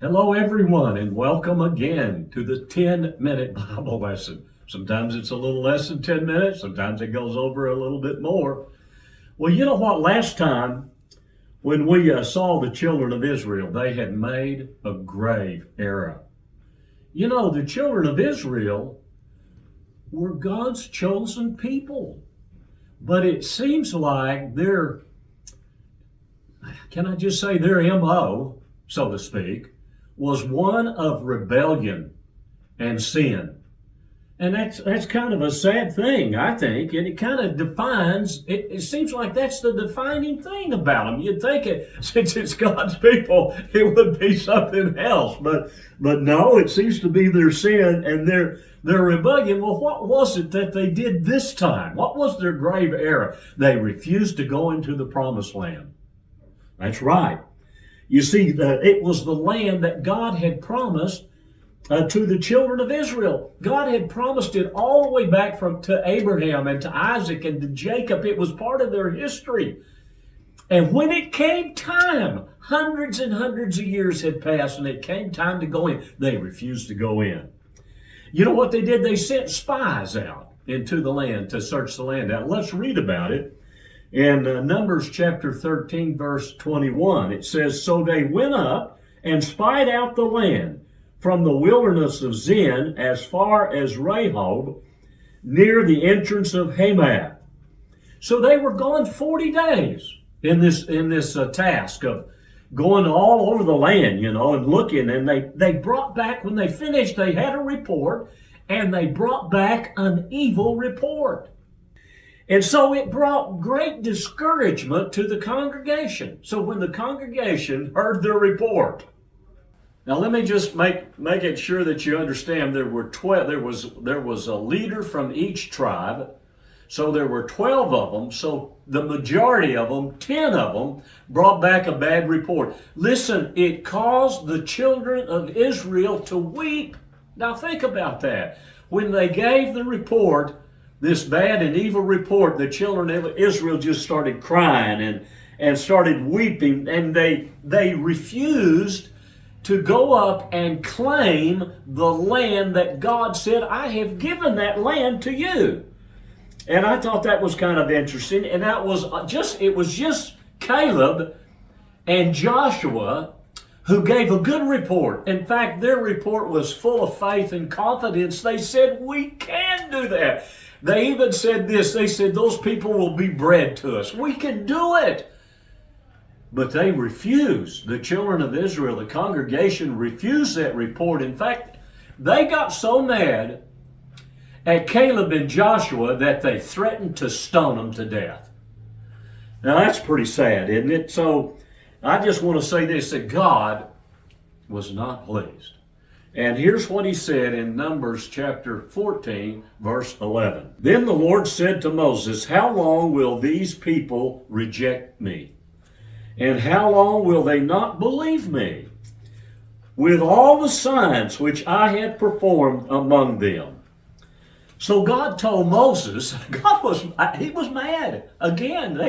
Hello, everyone, and welcome again to the 10-minute Bible lesson. Sometimes it's a little less than 10 minutes, sometimes it goes over a little bit more. Well, you know what? Last time when we saw the children of Israel, they had made a grave error. You know, the children of Israel were God's chosen people, but it seems like their MO, so to speak, was one of rebellion and sin. And that's kind of a sad thing, I think, and it kind of defines, it seems like that's the defining thing about them. You'd think since it's God's people, it would be something else, but no, it seems to be their sin and their rebellion. Well, what was it that they did this time? What was their grave error? They refused to go into the promised land. That's right. You see, it was the land that God had promised to the children of Israel. God had promised it all the way back to Abraham and to Isaac and to Jacob. It was part of their history. And when it came time, hundreds and hundreds of years had passed, and it came time to go in, they refused to go in. You know what they did? They sent spies out into the land to search the land out. Let's read about it. In Numbers chapter 13, verse 21, it says, "So they went up and spied out the land from the wilderness of Zin as far as Rehob, near the entrance of Hamath." So they were gone 40 days in this task of going all over the land, and looking. And they brought back, when they finished, they had a report, and they brought back an evil report. And so it brought great discouragement to the congregation. So when the congregation heard their report, now let me just make it sure that you understand there were 12. There was a leader from each tribe. So there were 12 of them. So the majority of them, 10 of them, brought back a bad report. Listen, it caused the children of Israel to weep. Now think about that. When they gave the report, this bad and evil report, the children of Israel just started crying and started weeping, and they refused to go up and claim the land that God said, "I have given that land to you." And I thought that was kind of interesting, and it was just Caleb and Joshua who gave a good report. In fact, their report was full of faith and confidence. They said, "We can do that." They even said this. They said, "Those people will be bread to us. We can do it." But they refused. The children of Israel, the congregation, refused that report. In fact, they got so mad at Caleb and Joshua that they threatened to stone them to death. Now that's pretty sad, isn't it? So I just want to say this, that God was not pleased. And here's what he said in Numbers chapter 14, verse 11. "Then the Lord said to Moses, how long will these people reject me? And how long will they not believe me with all the signs which I have performed among them?" So God told Moses, he was mad. Again,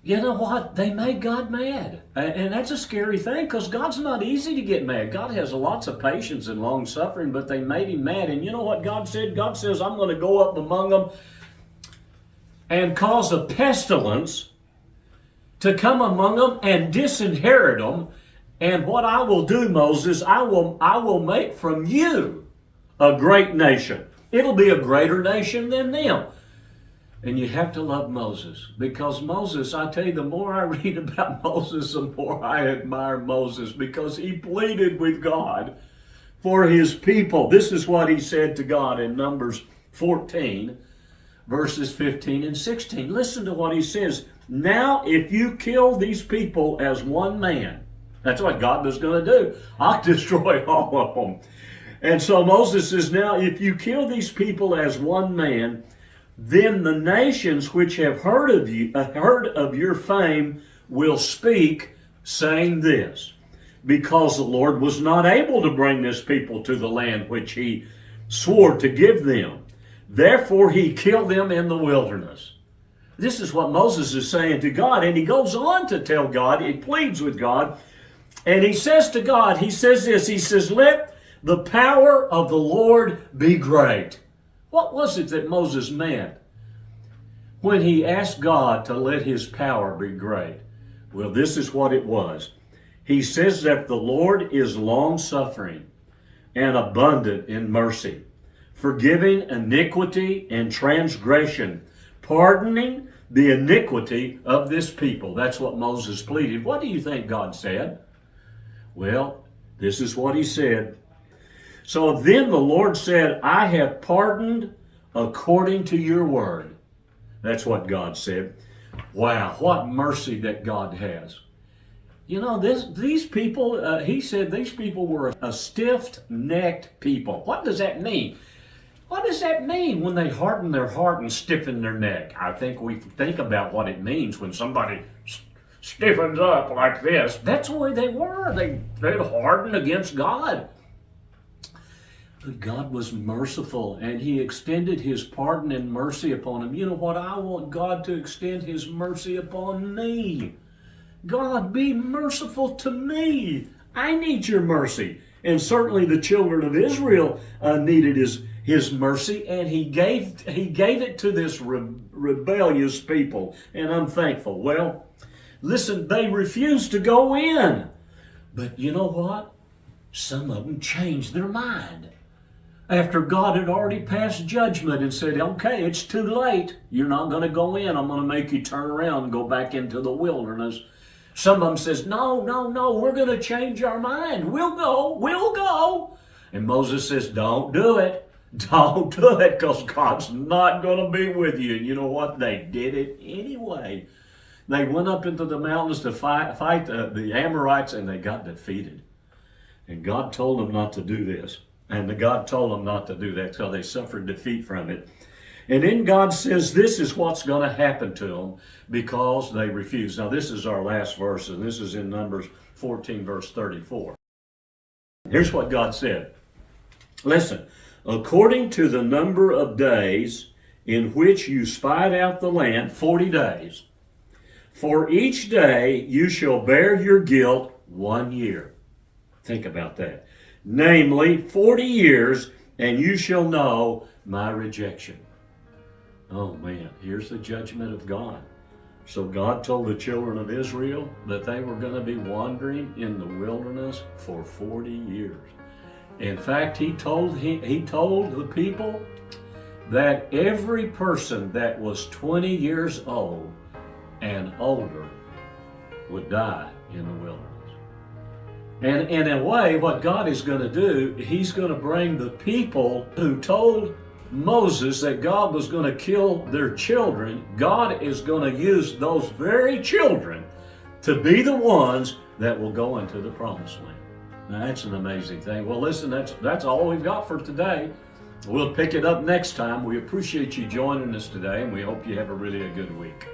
you know what? They made God mad. And that's a scary thing, because God's not easy to get mad. God has lots of patience and long suffering, but they made him mad. And you know what God said? God says, "I'm going to go up among them and cause a pestilence to come among them and disinherit them. And what I will do, Moses, I will make from you a great nation. It'll be a greater nation than them." And you have to love Moses, because Moses, I tell you, the more I read about Moses, the more I admire Moses, because he pleaded with God for his people. This is what he said to God in Numbers 14, verses 15 and 16. Listen to what he says. "Now, if you kill these people as one man," that's what God was going to do. "I'll destroy all of them." And so Moses says, "Now, if you kill these people as one man, then the nations which have heard of your fame will speak, saying this, because the Lord was not able to bring this people to the land which he swore to give them. Therefore he killed them in the wilderness." This is what Moses is saying to God, and he goes on to tell God, he pleads with God, And he says to God, he says this, he says, let the power of the Lord be great. What was it that Moses meant when he asked God to let his power be great? Well, this is what it was. He says that the Lord is long-suffering and abundant in mercy, forgiving iniquity and transgression, pardoning the iniquity of this people. That's what Moses pleaded. What do you think God said? Well, this is what he said. So then the Lord said, I have pardoned according to your word. That's what God said. Wow, what mercy that God has. You know, these people, he said these people were a stiff-necked people. What does that mean? What does that mean when they harden their heart and stiffen their neck? I think we think about what it means when somebody stiffens up like this. That's the way they were. They hardened against God. But God was merciful, and he extended his pardon and mercy upon them. You know what? I want God to extend his mercy upon me. God, be merciful to me. I need your mercy. And certainly the children of Israel needed his mercy, and he gave it to this rebellious people, and I'm thankful. Well, listen, they refused to go in. But you know what? Some of them changed their mind. After God had already passed judgment and said, okay, it's too late. You're not going to go in. I'm going to make you turn around and go back into the wilderness. Some of them says, no, we're going to change our mind. We'll go. And Moses says, don't do it. Don't do it, because God's not going to be with you. And you know what? They did it anyway. They went up into the mountains to fight the Amorites, and they got defeated. And God told them not to do this. And God told them not to do that, so they suffered defeat from it. And then God says this is what's going to happen to them because they refused. Now this is our last verse, and this is in Numbers 14, verse 34. Here's what God said. Listen, according to the number of days in which you spied out the land, 40 days, for each day you shall bear your guilt 1 year. Think about that. Namely, 40 years, and you shall know my rejection. Oh man, here's the judgment of God. So God told the children of Israel that they were going to be wandering in the wilderness for 40 years. In fact, he told the people that every person that was 20 years old and older would die in the wilderness. And in a way, what God is going to do, he's going to bring the people who told Moses that God was going to kill their children. God is going to use those very children to be the ones that will go into the promised land. Now, that's an amazing thing. Well, listen, that's all we've got for today. We'll pick it up next time. We appreciate you joining us today, and we hope you have a really good week.